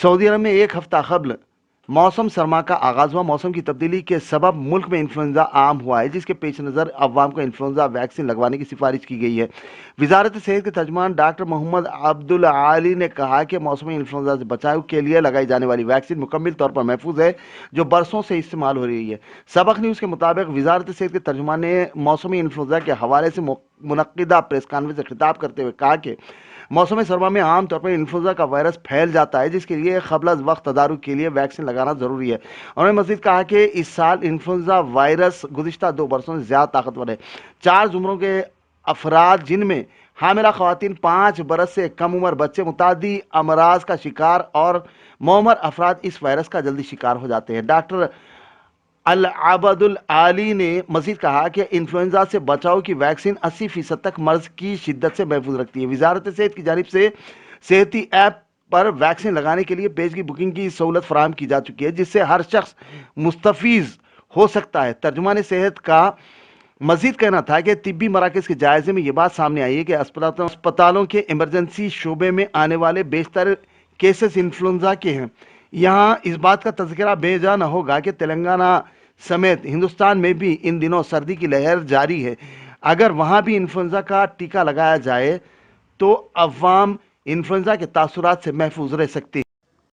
سعودی عرب میں ایک ہفتہ قبل موسم سرما کا آغاز ہوا۔ موسم کی تبدیلی کے سبب ملک میں انفلوئنزا عام ہوا ہے، جس کے پیش نظر عوام کو انفلوئنزا ویکسین لگوانے کی سفارش کی گئی ہے۔ وزارت صحت کے ترجمان ڈاکٹر محمد عبدالعالی نے کہا کہ موسمی انفلوئنزا سے بچاؤ کے لیے لگائی جانے والی ویکسین مکمل طور پر محفوظ ہے، جو برسوں سے استعمال ہو رہی ہے۔ سبق نیوز کے مطابق وزارت صحت کے ترجمان نے موسمی انفلوئنزا کے حوالے سے منعقدہ پریس کانفرنس سے خطاب کرتے ہوئے کہا کہ موسم سرما میں عام طور پر انفلوئنزا کا وائرس پھیل جاتا ہے، جس کے لیے قبل از وقت تدارک کے لیے ویکسین لگانا ضروری ہے۔ انہوں نے مزید کہا کہ اس سال انفلوئنزا وائرس گزشتہ 2 برسوں سے زیادہ طاقتور ہے۔ 4 زمروں کے افراد، جن میں حاملہ خواتین، 5 برس سے کم عمر بچے، متعدی امراض کا شکار اور معمر افراد اس وائرس کا جلدی شکار ہو جاتے ہیں۔ ڈاکٹر عبدالعالی نے مزید کہا کہ انفلوئنزا سے بچاؤ کی ویکسین 80% تک مرض کی شدت سے محفوظ رکھتی ہے۔ وزارت صحت کی جانب سے صحتی ایپ پر ویکسین لگانے کے لیے پیشگی بکنگ کی سہولت فراہم کی جا چکی ہے، جس سے ہر شخص مستفیض ہو سکتا ہے۔ ترجمان صحت کا مزید کہنا تھا کہ طبی مراکز کے جائزے میں یہ بات سامنے آئی ہے کہ اسپتالوں کے ایمرجنسی شعبے میں آنے والے بیشتر کیسز انفلوئنزا کے ہیں۔ یہاں اس بات کا تذکرہ بے جا نہ ہوگا کہ تلنگانہ سمیت ہندوستان میں بھی ان دنوں سردی کی لہر جاری ہے۔ اگر وہاں بھی انفلوئنزا کا ٹیکہ لگایا جائے تو عوام انفلوئنزا کے تاثرات سے محفوظ رہ سکتے ہیں۔